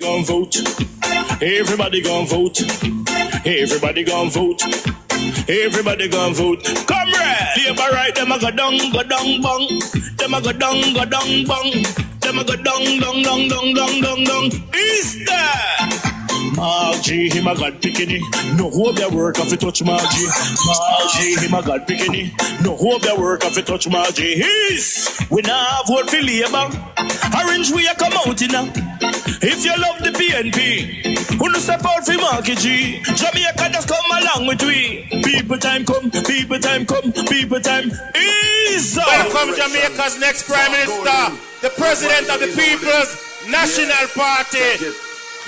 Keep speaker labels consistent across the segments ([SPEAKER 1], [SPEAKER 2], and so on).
[SPEAKER 1] Gon' vote. Everybody gon' vote. Everybody gon' vote. Everybody gon' vote. Comrade! Labor right, them a go down, bong. Them a go down, bong. Them a go down. Is that? Margie, him a God picking. No hope their work if you touch Margie. Margie, him a God picking. No hope their work if you touch Margie. We now vote for Labour. Orange we a come out in now. If you love the PNP, who no step out for Marky G. Jamaica just come along with we. People time come. People time is up.
[SPEAKER 2] Welcome Jamaica's next Prime Minister, the President of the People's National Party,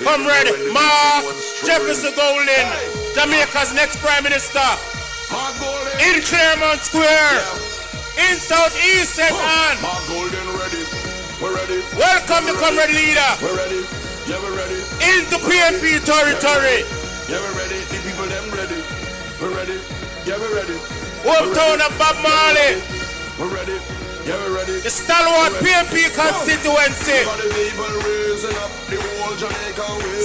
[SPEAKER 2] Comrade Mark Jefferson Golden, Jamaica's next Prime Minister, in Claremont Square, in South East St. Anne. Welcome the Comrade Leader.
[SPEAKER 3] We're ready. Yeah, we're ready.
[SPEAKER 2] Into PNP territory.
[SPEAKER 3] Yeah, we're ready. The people them ready. We're ready. Yeah, we're ready.
[SPEAKER 2] Hometown of Bob Marley.
[SPEAKER 3] We're ready. Yeah, we're ready.
[SPEAKER 2] The stalwart PNP constituency.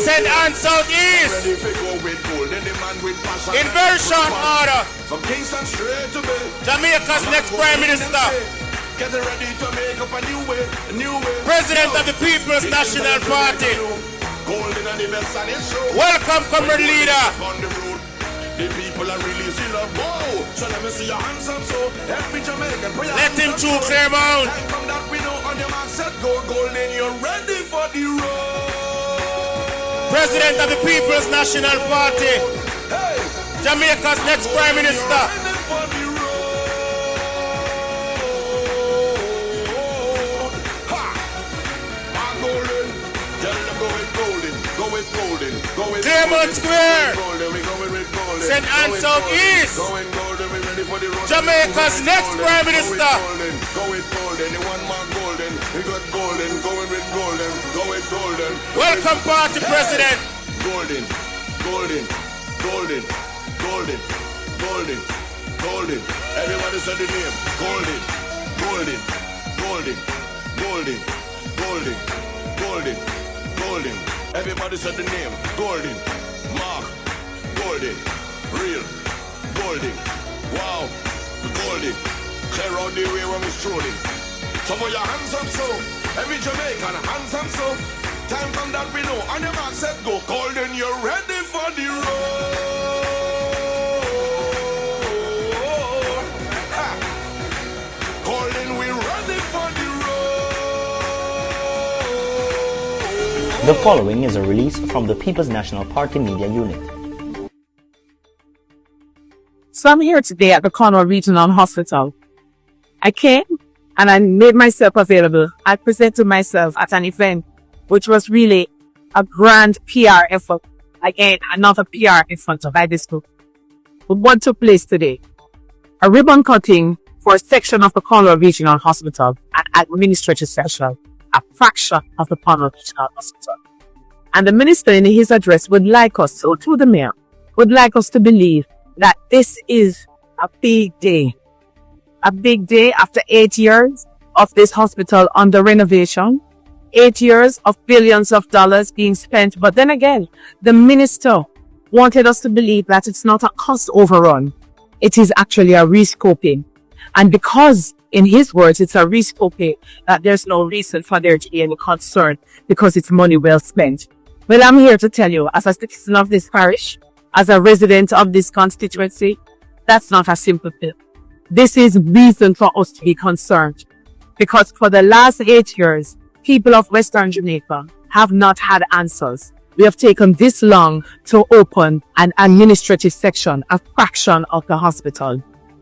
[SPEAKER 2] St. Anne South East. In very short order.
[SPEAKER 3] From Kingston straight to Bay.
[SPEAKER 2] Jamaica's next Prime Minister.
[SPEAKER 3] Get ready to make up a new way.
[SPEAKER 2] President of the People's National Party.
[SPEAKER 3] Golden and the best and it's show.
[SPEAKER 2] Welcome, Comrade Leader.
[SPEAKER 3] On the road, the people are really still up. Whoa, so let me see your hands up. So every Jamaican put your
[SPEAKER 2] Let him
[SPEAKER 3] hands
[SPEAKER 2] through
[SPEAKER 3] up.
[SPEAKER 2] Claremont.
[SPEAKER 3] Time from that we know on your mark set go. Golden, you're ready for the road.
[SPEAKER 2] President of the People's National Party.
[SPEAKER 3] Hey,
[SPEAKER 2] Jamaica's next Prime Minister.
[SPEAKER 3] ready for the road. Ha! I'm golden. Tell them go with golden. Go with golden. Go with
[SPEAKER 2] Claremont Square.
[SPEAKER 3] golden. We going with golden.
[SPEAKER 2] St. Anne
[SPEAKER 3] Go with
[SPEAKER 2] South
[SPEAKER 3] golden.
[SPEAKER 2] East.
[SPEAKER 3] Going golden. We ready for the road.
[SPEAKER 2] Jamaica's
[SPEAKER 3] Go with
[SPEAKER 2] next
[SPEAKER 3] golden.
[SPEAKER 2] Prime
[SPEAKER 3] Go with
[SPEAKER 2] Minister.
[SPEAKER 3] golden. Go with golden. The one more golden. We got golden. Going with golden. Go with golden.
[SPEAKER 2] Welcome, Party President.
[SPEAKER 3] Golden. Golden. Golden. Golden. Golden. Golden. Everybody said the name. Golden. Golden. Golden. Golden. Golden. Golden. Golden. Everybody said the name. Golden. Mark. Golden. Real. Golden. Wow. Golden. Clear out the way when we're strolling. So put your hands up so. Every Jamaican hands up so. Time from that we know. On your mark set go. Golden, you're ready for the road. Ha. Golden, we're ready for the road.
[SPEAKER 4] The following is a release from the People's National Party Media Unit.
[SPEAKER 5] So I'm here today at the Cornwall Regional Hospital. I came and I made myself available. I presented myself at an event which was really a grand PR effort. Again, another PR effort by this group. But what took place today? A ribbon cutting for a section of the Cornwall Regional Hospital, an administrative section, a fraction of the Cornwall Regional Hospital. And the minister in his address would like us, so to the mayor, would like us to believe that this is a big day. A big day after 8 years of this hospital under renovation. 8 years of billions of dollars being spent. But then again, the minister wanted us to believe that it's not a cost overrun. It is actually a rescoping. And because, in his words, it's a rescoping, that there's no reason for there to be any concern because it's money well spent. Well, I'm here to tell you, as a citizen of this parish, as a resident of this constituency, that's not a simple pill. This is reason for us to be concerned. Because for the last 8 years, people of Western Jamaica have not had answers. We have taken this long to open an administrative section, a fraction of the hospital.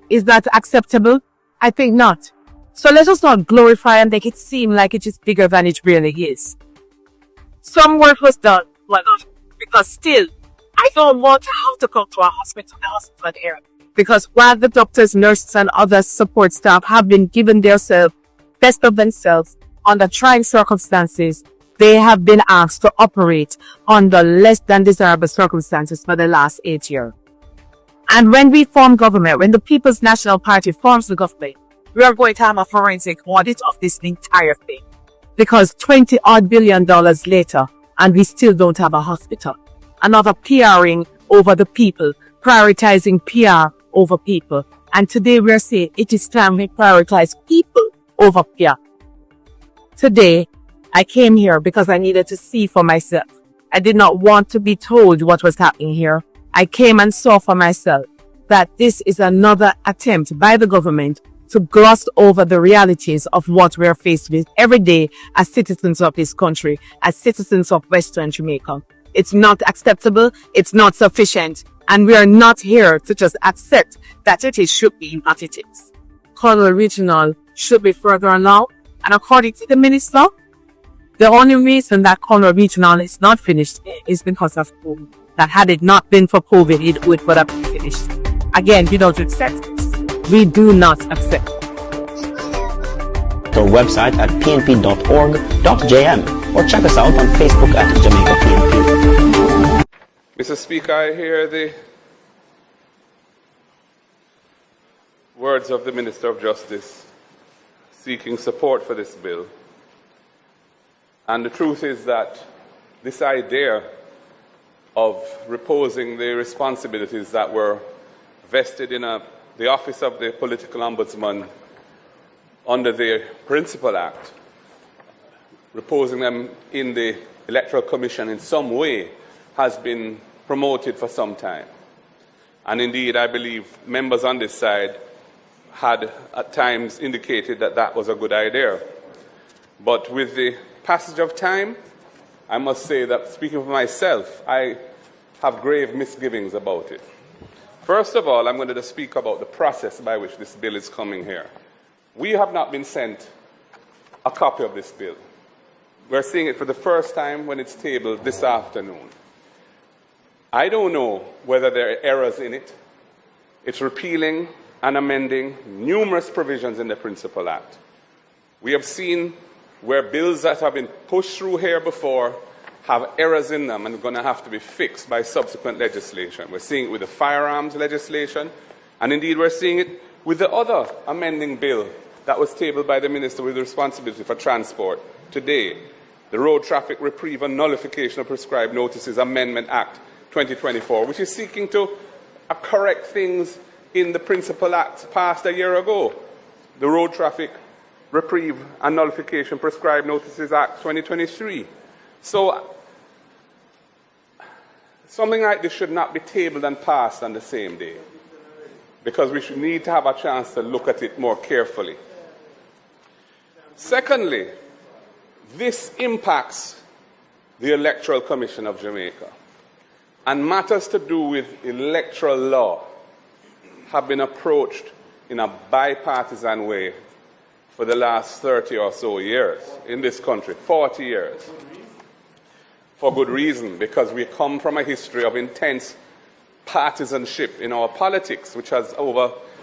[SPEAKER 5] Is that acceptable? I think not. So let us not glorify and make it seem like it is bigger than it really is. Some work was done, but not because still, I don't want to have to come to a hospital here. Because while the doctors, nurses, and other support staff have been given themselves, best of themselves, under trying circumstances, they have been asked to operate under less than desirable circumstances for the last 8 years. And when we form government, when the People's National Party forms the government, we are going to have a forensic audit of this entire thing. Because $20 odd billion later, and we still don't have a hospital. Another PRing over the people, prioritizing PR over people. And today we're saying it is time we prioritize people over PR. Today, I came here because I needed to see for myself. I did not want to be told what was happening here. I came and saw for myself that this is another attempt by the government to gloss over the realities of what we are faced with every day as citizens of this country, as citizens of Western Jamaica. It's not acceptable, it's not sufficient, and we are not here to just accept that it should be what it is. Cornwall Regional should be further along, and according to the minister, the only reason that Cornwall Regional is not finished is because of COVID. That had it not been for COVID, it would have been finished. Again, we don't accept this. We do not accept.
[SPEAKER 4] Our website at pnp.org.jm or check us out on Facebook at Jamaica PNP.
[SPEAKER 6] Mr. Speaker, I hear the words of the Minister of Justice seeking support for this bill. And the truth is that this idea of reposing the responsibilities that were vested in the office of the political ombudsman under the Principal Act, reposing them in the Electoral Commission in some way, has been promoted for some time. And indeed, I believe members on this side had at times indicated that that was a good idea. But with the passage of time, I must say that, speaking for myself, I have grave misgivings about it. First of all, I'm going to speak about the process by which this bill is coming here. We have not been sent a copy of this bill. We're seeing it for the first time when it's tabled this afternoon. I don't know whether there are errors in it. It's repealing and amending numerous provisions in the Principal Act. We have seen where bills that have been pushed through here before have errors in them and are going to have to be fixed by subsequent legislation. We're seeing it with the firearms legislation, and indeed we're seeing it with the other amending bill that was tabled by the Minister with responsibility for transport today, the Road Traffic Reprieve and Nullification of Prescribed Notices Amendment Act 2024, which is seeking to correct things in the Principal Act passed a year ago, the Road Traffic Reprieve and Nullification Prescribed Notices Act 2023. So something like this should not be tabled and passed on the same day, because we should need to have a chance to look at it more carefully. Secondly, this impacts the Electoral Commission of Jamaica, and matters to do with electoral law have been approached in a bipartisan way for the last 30 or so years in this country, 40 years. For good reason, because we come from a history of intense partisanship in our politics, which has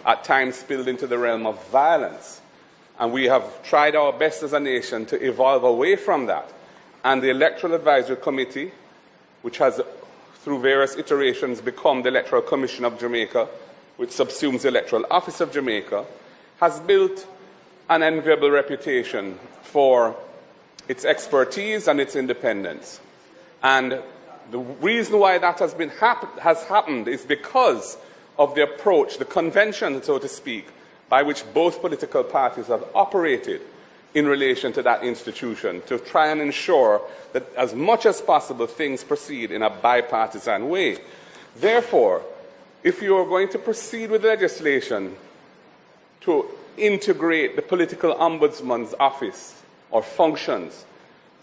[SPEAKER 6] at times spilled into the realm of violence. And we have tried our best as a nation to evolve away from that. And the Electoral Advisory Committee, which has through various iterations become the Electoral Commission of Jamaica, which subsumes the Electoral Office of Jamaica, has built an enviable reputation for its expertise and its independence. And the reason why that has happened is because of the approach, the convention, so to speak, by which both political parties have operated in relation to that institution to try and ensure that as much as possible things proceed in a bipartisan way. Therefore, if you are going to proceed with legislation to integrate the political ombudsman's office or functions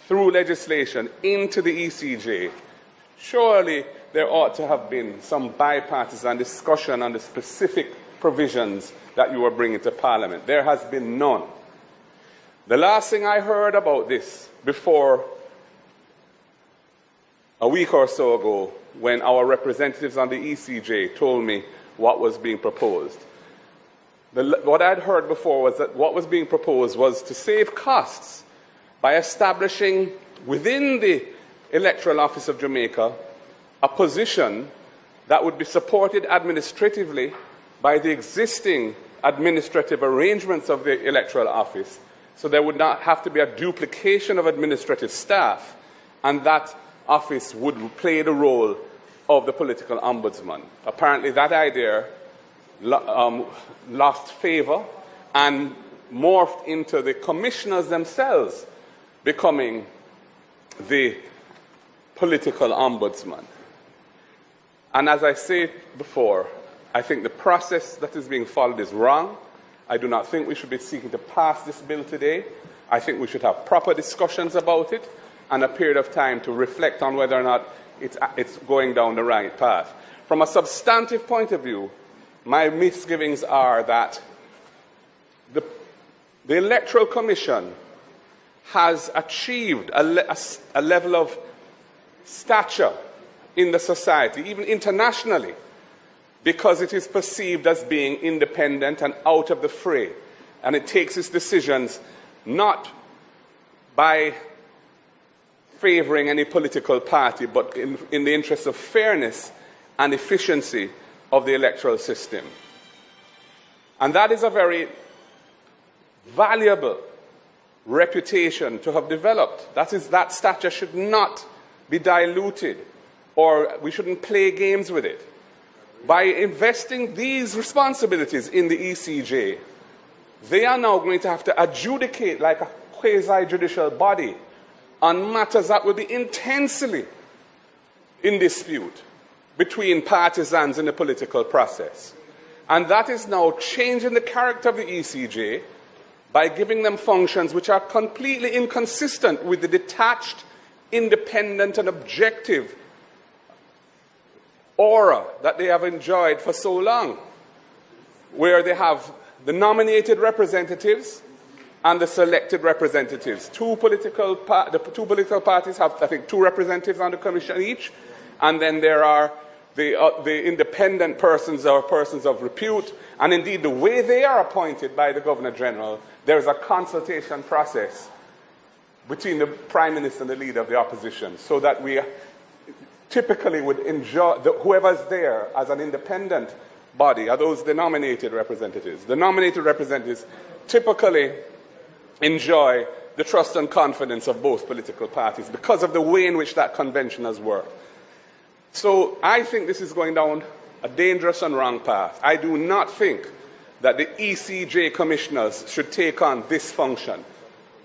[SPEAKER 6] through legislation into the ECJ, surely there ought to have been some bipartisan discussion on the specific provisions that you are bringing to Parliament. There has been none. The last thing I heard about this before a week or so ago, when our representatives on the ECJ told me what was being proposed, what I'd heard before was that what was being proposed was to save costs by establishing within the Electoral Office of Jamaica a position that would be supported administratively by the existing administrative arrangements of the Electoral Office, so there would not have to be a duplication of administrative staff, and that office would play the role of the political ombudsman. Apparently that idea lost favor and morphed into the commissioners themselves becoming the political ombudsman. And as I said before, I think the process that is being followed is wrong. I do not think we should be seeking to pass this bill today. I think we should have proper discussions about it and a period of time to reflect on whether or not it's going down the right path. From a substantive point of view, my misgivings are that the Electoral Commission has achieved a level of stature in the society, even internationally, because it is perceived as being independent and out of the fray. And it takes its decisions not by favoring any political party, but in the interest of fairness and efficiency of the electoral system. And that is a very valuable reputation to have developed. That stature should not be diluted, or we shouldn't play games with it. By investing these responsibilities in the ECJ, they are now going to have to adjudicate like a quasi-judicial body on matters that will be intensely in dispute between partisans in the political process. And that is now changing the character of the ECJ by giving them functions which are completely inconsistent with the detached, independent and objective aura that they have enjoyed for so long, where they have the nominated representatives and the selected representatives. The two political parties have, I think, 2 representatives on the commission each, and then there are the independent persons or persons of repute, and indeed the way they are appointed by the Governor-General, there is a consultation process between the Prime Minister and the Leader of the Opposition, so that we typically would enjoy, whoever's there as an independent body are those the nominated representatives. The nominated representatives typically enjoy the trust and confidence of both political parties because of the way in which that convention has worked. So I think this is going down a dangerous and wrong path. I do not think that the ECJ commissioners should take on this function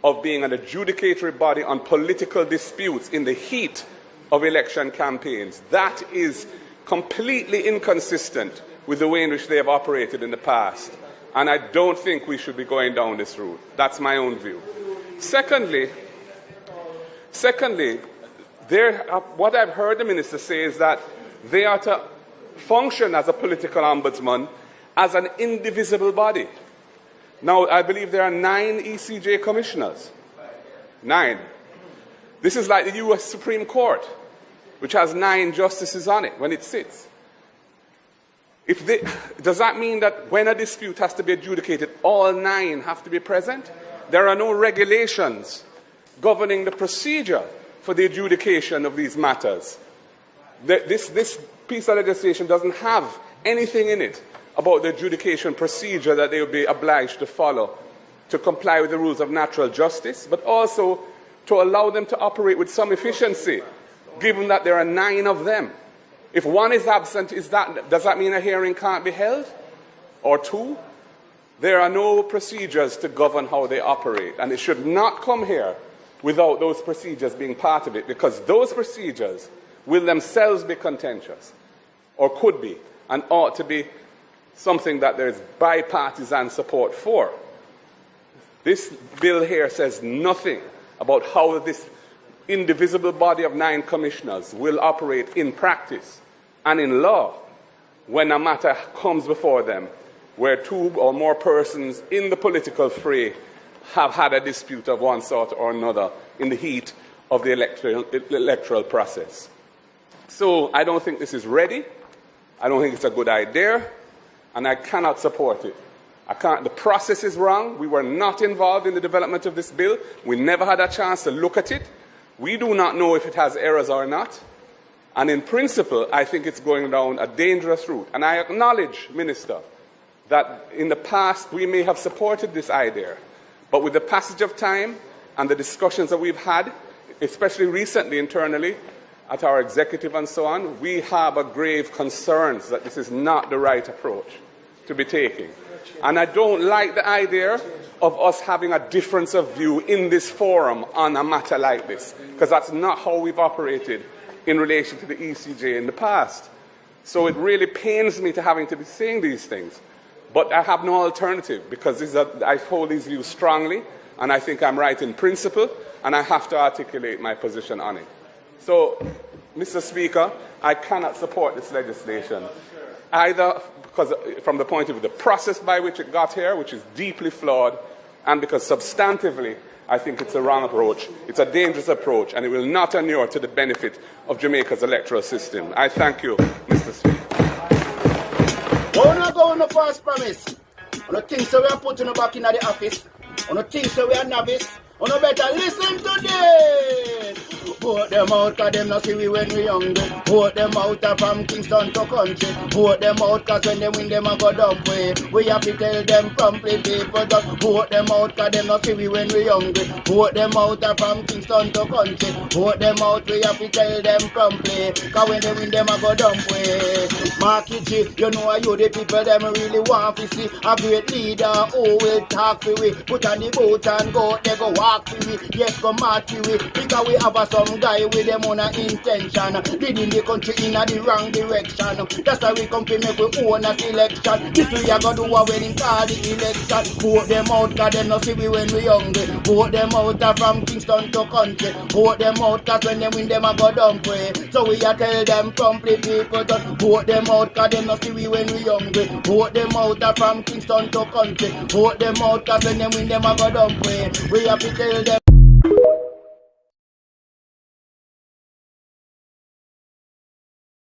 [SPEAKER 6] of being an adjudicatory body on political disputes in the heat of election campaigns. That is completely inconsistent with the way in which they have operated in the past. And I don't think we should be going down this route. That's my own view. Secondly, what I've heard the minister say is that they are to function as a political ombudsman as an indivisible body. Now, I believe there are 9 ECJ commissioners. 9. This is like the US Supreme Court, which has 9 justices on it when it sits. Does that mean that when a dispute has to be adjudicated, all 9 have to be present? There are no regulations governing the procedure for the adjudication of these matters. This piece of legislation doesn't have anything in it about the adjudication procedure that they will be obliged to follow to comply with the rules of natural justice, but also to allow them to operate with some efficiency, given that there are 9 of them. If one is absent, does that mean a hearing can't be held? Or 2? There are no procedures to govern how they operate, and it should not come here without those procedures being part of it, because those procedures will themselves be contentious, or could be, and ought to be something that there is bipartisan support for. This bill here says nothing about how this indivisible body of 9 commissioners will operate in practice and in law when a matter comes before them where 2 or more persons in the political fray have had a dispute of one sort or another in the heat of the electoral process. So I don't think this is ready. I don't think it's a good idea, and I cannot support it. The process is wrong. We were not involved in the development of this bill. We never had a chance to look at it. We do not know if it has errors or not. And in principle, I think it's going down a dangerous route. And I acknowledge, Minister, that in the past we may have supported this idea. But with the passage of time and the discussions that we've had, especially recently internally, at our executive and so on, we harbor grave concerns that this is not the right approach to be taking. And I don't like the idea of us having a difference of view in this forum on a matter like this, because that's not how we've operated in relation to the ECJ in the past. So it really pains me to having to be saying these things. But I have no alternative, because I hold these views strongly, and I think I'm right in principle, and I have to articulate my position on it. So, Mr. Speaker, I cannot support this legislation, either because from the point of view of the process by which it got here, which is deeply flawed, and because substantively I think it's a wrong approach, it's a dangerous approach, and it will not inure to the benefit of Jamaica's electoral system. I thank you, Mr. Speaker.
[SPEAKER 7] We're not going to false promise. On the things that we are putting back in the office, on the things that we are novice, on the better listen to this. Vote them out, cause them not see we when we hungry. Vote them out from Kingston to country. Vote them out, cause when they win them a go dump way. We have to tell them promptly, people just vote them out, cause them not see we when we hungry. Vote them out from Kingston to country. Vote them out, we have to tell them promptly, cause when they win them a go dump way. Marky G, you know you the people them really want to see a great leader who will talk to we. Put on the boat and go, they go walk to we. Yes, go march to we, because we have some guy with them on a intention, leading the country in the wrong direction. That's why we come to make we own a selection. This we are gonna do when in call the election. Vote them out, cause them not see we when we hungry. Vote them out from Kingston to country. Vote them out, cause when they win them a go dump way. So we are tell them promptly, people just vote them out, cause them not see we when we hungry. Vote them out from Kingston to country. Vote them out, cause when they win them a go dump way. We have to tell them